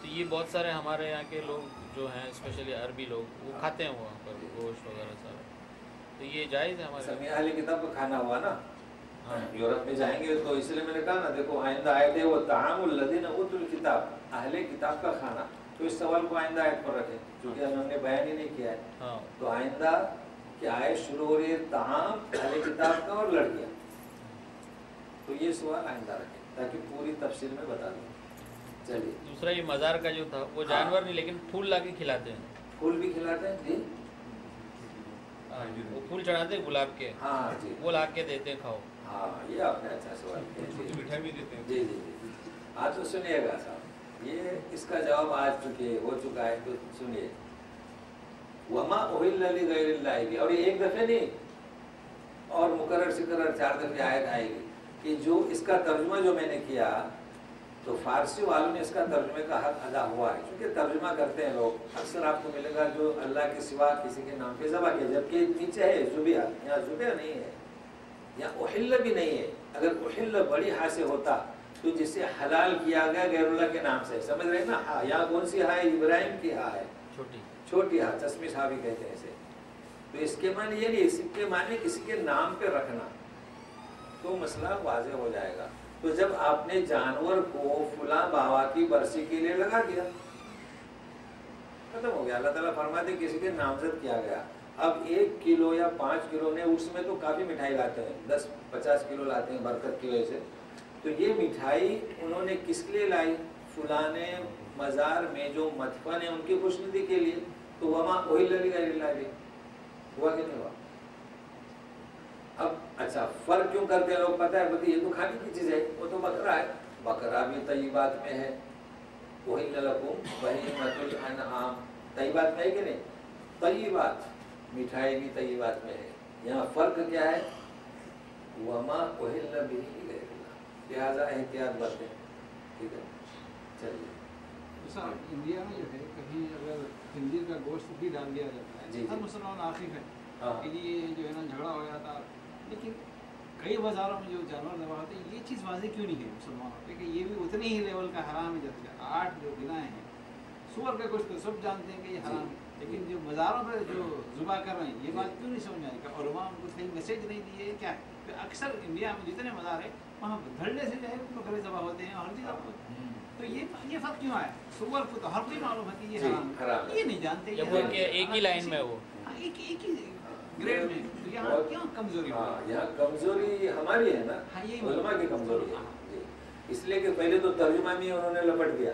تو یہ بہت سارے ہمارے یہاں کے لوگ جو ہیں اسپیشلی عربی لوگ وہ کھاتے ہیں وہاں پر گوشت وغیرہ سارا، تو یہ جائز ہے ہمارے سمیع اہل کتاب کا کھانا ہوا نا، ہاں یورپ میں جائیں گے تو اس لیے میں نے کہا نا، دیکھو آئندہ آیت ہے وہ طعام الذین اوتوا الکتاب، اہل کتاب کا کھانا، تو اس سوال کو آئندہ آیت پر رکھیں کیونکہ ہم نے بیان ہی نہیں کیا ہے. ہاں تو آئندہ کہ آیت شروع ہو رہی ہے طعام اہل کتاب کا اور لڑکیاں، تو یہ سوال آئندہ رکھیں تاکہ پوری تفصیل میں بتا دوں. چلیے دوسرا یہ مزار کا جو تھا وہ جانور نہیں لیکن پھول لا کے کھلاتے ہیں. پھول بھی کھلاتے ہیں جی. ہاں وہ پھول چڑھاتے ہیں گلاب کے، ہاں جی وہ لا کے دیتے ہیں کھاؤ. ہاں یہ آپ نے اچھا سوال کیا. مٹھائی بھی دیتے ہیں. جی جی جی ہاں تو سنیے گا صاحب، یہ اس کا جواب آ چکا ہے تو سنیے. وما اہل لغیر اللہ کی، اور یہ ایک دفعہ نہیں اور مکرر سکرر 4 دفعہ آیت آئے گی کہ جو اس کا ترجمہ جو میں نے کیا تو فارسی والوں نے اس کا ترجمے کا حق ادا ہوا ہے، کیونکہ ترجمہ کرتے ہیں لوگ اکثر آپ کو ملے گا جو اللہ کے سوا کسی کے نام پہ ذبح کیا، جبکہ نیچے ہے ذبیح، یہاں ذبیح نہیں ہے، یہاں احل بھی نہیں ہے. اگر احل بڑی ہا سے ہوتا تو جسے حلال کیا گیا غیر اللہ کے نام سے، سمجھ رہے نا. ہاں یہاں کون سی ہا ہے؟ ابراہیم کی ہا ہے، چھوٹی ہا، چشمش ہا بھی کہتے ہیں اسے. تو اس کے معنی یہ نہیں، اس کے معنی کسی کے نام پہ رکھنا، تو مسئلہ واضح ہو جائے گا. تو جب آپ نے جانور کو فلاں بابا کی برسی کے لیے لگا دیا، ختم ہو گیا. اللہ تعالیٰ فرماتے کسی کے نامزد کیا گیا. اب 1 کلو یا 5 کلو نے، اس میں تو کافی مٹھائی لاتے ہیں، 10-50 کلو لاتے ہیں برکت کی وجہ سے. تو یہ مٹھائی انہوں نے کس لیے لائی؟ فلانے مزار میں جو مدفن ہے ان کی خوشنودی کے لیے. تو وما اہل لغیر اللہ بھی ہوا کہ نہیں ہوا؟ اب اچھا فرق کیوں کرتے ہیں لوگ؟ پتہ ہے بلکہ یہ تو کھانے کی چیز ہے، وہ تو بکرا ہے، بکرا بھی طیبات میں ہے. احل لکم بہیمۃ الانعام طیبات میں ہے کہ نہیں؟ طیبات مٹھائی بھی طیبات میں ہے. یہاں فرق کیا ہے؟ وما احل بہ لغیر اللہ، لہٰذا احتیاط برتیں. ٹھیک ہے چلیے. انڈیا میں جو ہے کہیں اگر خنزیر کا گوشت بھی ڈال دیا جاتا ہے، ہر مسلمان عاقف ہے کہ یہ جو ہے نا جھگڑا ہو جاتا، لیکن کئی بازاروں میں جو جانور ذبح ہوتے ہیں یہ چیز واضح کیوں نہیں ہے مسلمانوں پہ کہ یہ بھی اتنے ہی لیول کا حرام ہے جیسے 8 جو گناہ ہیں. سور کا گوشت تو سب جانتے ہیں کہ یہ حرام ہے، لیکن جو بازاروں پہ جو ذبح کر رہے ہیں یہ بات کیوں نہیں سمجھ آئی کہ علماء ان کو صحیح میسیج نہیں دیے کیا ہے؟ اکثر انڈیا میں جتنے مزار ہیں وہاں دھڑے سے جو ہے بکرے ذبح ہوتے ہیں اور ہر چیز آپ کو، تو یہ فرق کیوں آیا؟ سور کو تو ہر کوئی معلوم ہے کہ یہ حرام ہے، یہ نہیں جانتے. ایک ہی لائن میں وہ ایک ہی گریڈ میں، تو یہاں کیوں کمزوری؟ ہاں یہاں کمزوری ہماری ہے نا، علماء کی کمزوری ہے. اس لیے کہ پہلے تو ترجمہ میں انہوں نے لپٹ دیا.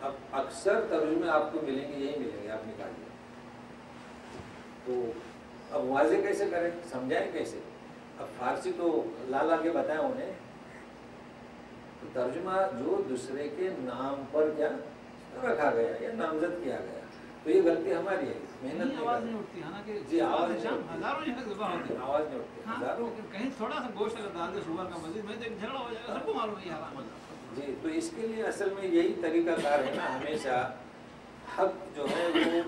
اب اکثر ترجمے آپ کو ملیں گے، یہی ملیں گے، آپ نکال دیا. تو اب واضح کیسے کریں، سمجھائیں کیسے؟ اب فارسی تو لا کے بتائیں انہیں، تو ترجمہ جو دوسرے کے نام پر کیا رکھا گیا یا نامزد کیا گیا، تو یہ غلطی ہماری ہے. محنت آواز نہیں اٹھتی ہے نا کہ جی آواز ہزاروں جو ہے ذبح ہوتے ہیں، آواز نہیں اٹھتی ہزاروں. کہیں تھوڑا سا گوشت اگر ڈال دے شوگر کا مزید میں تو ایک جھگڑا ہو جائے گا، سب کو معلوم ہے یہ حرام ہے. جی تو اس کے لیے اصل میں یہی طریقہ کار ہے نا، ہمیشہ حق جو ہے وہ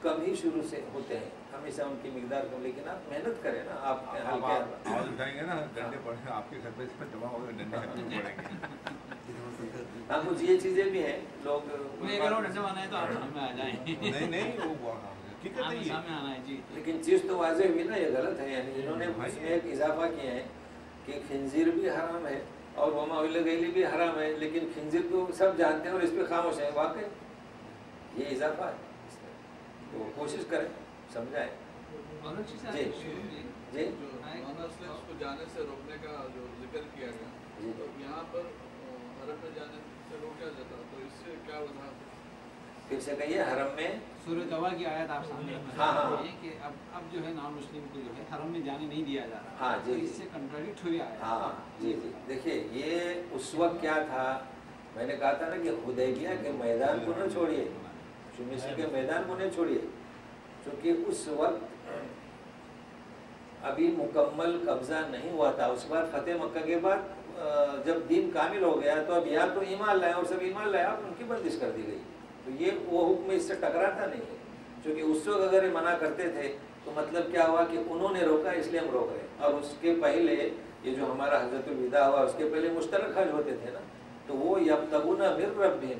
کم ہی شروع سے ہوتے ہیں، ہمیشہ ان کی مقدار کم، لیکن آپ محنت کریں نا. آپ آواز اٹھائیں گے نا، ڈنڈے پڑیں آپ کے گھر پہ جمع ہو گئے، ڈنڈے پڑیں گے. ہاں کچھ یہ چیزیں بھی ہیں لوگ ڈنڈے آنا ہے تو آپ سامنے آ جائیں. نہیں وہ سامنے آنا ہے جی. لیکن چیز تو واضح ہوئی نا، یہ غلط ہے. یعنی انہوں نے اس میں ایک اضافہ کیا ہے کہ خنزیر بھی حرام ہے اور وما اہل غیری بھی حرام ہے، لیکن خنزیر تو سب جانتے ہیں اور اس پہ خاموش ہیں. واقعی یہ اضافہ ہے اس میں، تو کوشش کریں سمجھائیں. جی جی اس کو جانے سے روکنے کا جو ذکر کیا گیا، تو یہاں پر حرم میں جانے سے روکا جاتا، تو اس سے کیا وضاحت ہے؟ پھر سے کہیے. حرم میں سورہ توبہ کی آیت آپ سامنے رکھیں کہ اب جو ہے نان مسلم کو جو ہے حرم میں جانے نہیں دیا جا رہا. ہاں جی اس سے کنٹراڈکٹ ہوئی آیت. ہاں جی جی دیکھیے یہ اس وقت کیا تھا، میں نے کہا تھا نا کہ حدیبیہ کے میدان کو نہ چھوڑیے، مصر کے میدان کو نہ چھوڑیے، کیونکہ اس وقت ابھی مکمل قبضہ نہیں ہوا تھا. اس بعد فتح مکہ کے بعد جب دین کامل ہو گیا تو اب یہاں تو ایمان لائے اور سب ایمان لائے، اب ان کی بندش کر دی گئی. تو یہ وہ حکم اس سے ٹکراتا نہیں ہے، کیونکہ اس وقت اگر یہ منع کرتے تھے تو مطلب کیا ہوا کہ انہوں نے روکا اس لیے ہم روک رہے ہیں. اور اس کے پہلے یہ جو ہمارا حجۃ الوداع ہوا اس کے پہلے مشترک حج ہوتے تھے نا، تو وہ یبتغون من ربہم،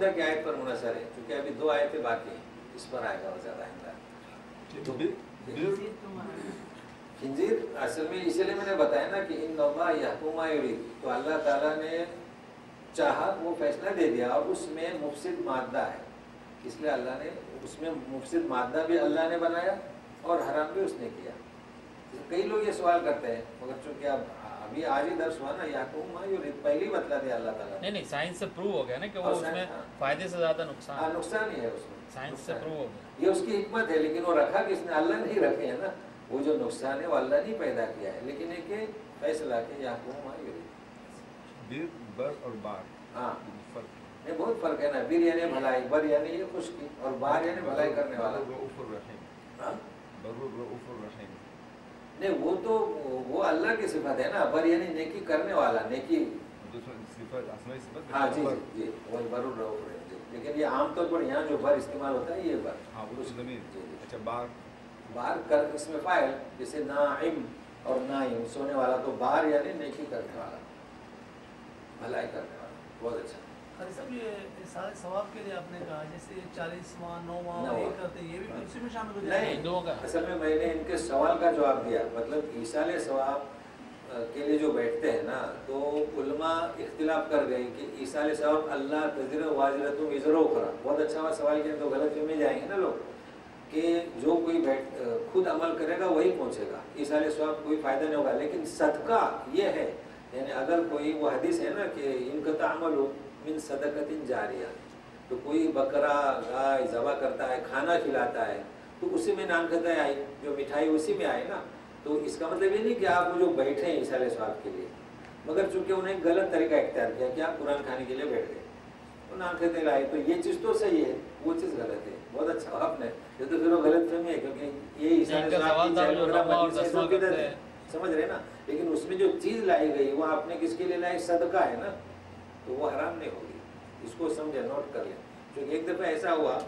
آئندہ کی آیت پر منحصر ہے، کیونکہ ابھی 2 آیتیں باقی ہیں، اس پر آئے گا وہ زیادہ آئندہ. خنزیر اصل میں اسی لیے میں نے بتایا نا کہ ان اللہ یحکم ما یرید، تو اللہ تعالیٰ نے چاہا وہ فیصلہ دے دیا، اور اس میں مفسد مادہ ہے، اس لیے اللہ نے اس میں مفسد مادہ بھی اللہ نے بنایا اور حرام بھی اس نے کیا. کئی لوگ یہ سوال کرتے ہیں، مگر چونکہ اب ابھی آج ہی درس ہوا نا یحکم ما یرید، پہلے ہی بتلا دیا اللہ تعالیٰ. نہیں سائنس سے پروو ہو گیا نا کہ وہ اس میں فائدے سے زیادہ نقصان نقصان ہی ہے اس میں، سائنس سے پروو ہو گیا. یہ اس کی حکمت ہے، لیکن وہ رکھا کس نے؟ اللہ نہیں رکھے ہیں نا. وہ جو نقصان ہے وہ اللہ نہیں پیدا کیا ہے، لیکن ایک فیصلہ کہ یحکم ما یرید. بر اور بار، ہاں یہ بہت فرق ہے نا. بر یعنی بھلائی، بر یعنی یہ خشکی، اور بار یعنی بھلائی کرنے والا. نہیں وہ تو وہ اللہ کی صفت ہے نا. بر یعنی نیکی کرنے والا، نیکی. ہاں جی جی وہ بر الرؤوف الرحیم. لیکن یہ عام طور پر یہاں جو بر استعمال ہوتا ہے یہ بر. اچھا بار، بار کر اس میں فاعل، جیسے ناعم اور نائم سونے والا، تو بار یعنی نیکی کرنے والا، بھلائی کرنے والا. بہت اچھا. سب یہ سارے ثواب کے لیے آپ نے کہا، جیسے 40واں 9واں یہ کرتے ہیں، یہ بھی اسی میں شامل ہو جائے نہیں. اصل میں میں نے ان کے سوال کا جواب دیا، مطلب ایصال ثواب کے لیے جو بیٹھتے ہیں نا، تو علماء اختلاف کر گئے کہ ایصال ثواب اللہ تزر واجرۃ وزر اخرى. بہت اچھا ہوا سوال کیا، تو غلط فہمی جائیں گے نا لوگ کہ جو کوئی خود عمل کرے گا وہی پہنچے گا، ایصال ثواب کوئی فائدہ نہیں ہوگا. لیکن صدقہ یہ ہے، یعنی اگر کوئی وہ حدیث ہے نا کہ انقطع عمل من صدقۃ جاریہ، تو کوئی بکرا گائے ذبح کرتا ہے، کھانا کھلاتا ہے، تو اسی میں نانقطع آئی، جو مٹھائی اسی میں آئی نا. تو اس کا مطلب یہ نہیں کہ آپ جو بیٹھے ہیں ایصال ثواب کے لیے، مگر چونکہ انہیں ایک غلط طریقہ اختیار کیا کہ آپ قرآن کھانے کے لیے بیٹھ گئے، تو نانقطع لائی، تو یہ چیز تو صحیح ہے، وہ چیز غلط ہے. بہت اچھا آپ نے، یہ تو پھر وہ غلط فہمی ہے، کیونکہ یہ ایصال ثواب سمجھ رہے نا. لیکن اس میں جو چیز لائی گئی وہ آپ نے کس کے لیے لائی؟ صدقہ ہے نا، تو وہ حرام نہیں ہوگی. اس کو سمجھے، نوٹ کر لیں. کیونکہ ایک دفعہ ایسا ہوا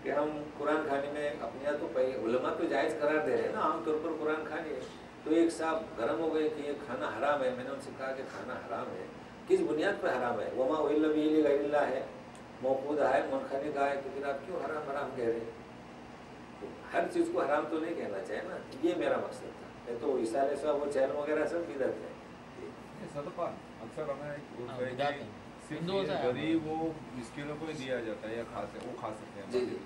کہ ہم قرآن کھانے میں اپنے یہاں تو پہلے علماء تو جائز قرار دے رہے ہیں نا، عام طور پر قرآن کھانے ہے، تو ایک صاحب گرم ہو گئے کہ یہ کھانا حرام ہے. میں نے ان سے کہا کہ کھانا حرام ہے، کس بنیاد پر حرام ہے؟ وما اہل به لغیر اللہ ہے، موقوذہ ہے، منخنقہ ہے، تو پھر آپ کیوں حرام حرام کہہ رہے ہیں؟ تو ہر چیز کو حرام تو نہیں کہنا چاہیے نا. یہ میرا مقصد تھا. تو ایصال ثواب وہ چین وغیرہ سب بدعت ہے. صدقہ اکثر ہمیں غریب وہ مسکینوں کو ہی دیا جاتا ہے، یا وہ کھا سکتے ہیں. جی جی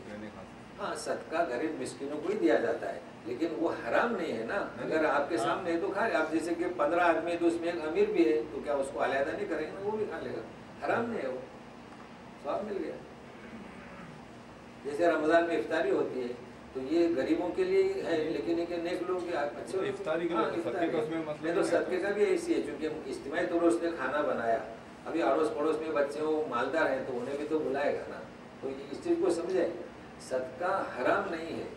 ہاں، صدقہ غریب مسکینوں کو ہی دیا جاتا ہے، لیکن وہ حرام نہیں ہے نا. اگر آپ کے سامنے ہے تو کھا لے. آپ جیسے کہ 15 آدمی ہے تو اس میں ایک امیر بھی ہے، تو کیا اس کو علیحدہ نہیں کریں گے؟ وہ بھی کھا لے گا. حرام نہیں ہے، وہ ثواب مل گیا. جیسے رمضان میں افطاری ہوتی ہے تو یہ غریبوں کے لیے ہے، لیکن یہ نیک لوگ اچھے افطاری میں تو صدقے کا بھی ایسی ہے، چونکہ اجتماعی طور پر اس نے کھانا بنایا. ابھی اڑوس پڑوس میں بچے ہو مالدار ہیں تو انہیں بھی تو بلائے گا نا. تو اس چیز کو سمجھے، صدقہ حرام نہیں ہے،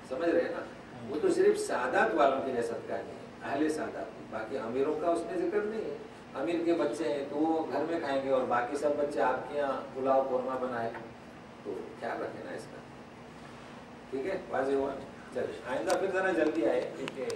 سمجھ رہے ہیں نا. وہ تو صرف سادات والوں کے لیے صدقہ نہیں ہے، اہل سادات. باقی امیروں کا اس میں ذکر نہیں ہے. امیر کے بچے ہیں تو وہ گھر میں کھائیں گے، اور باقی سب بچے آپ کے یہاں پلاؤ قورمہ بنائے، تو خیال رکھیں نا اس کا. ٹھیک ہے، واضح ہوا. چلے آئندہ پھر ذرا جلدی آئے، کیونکہ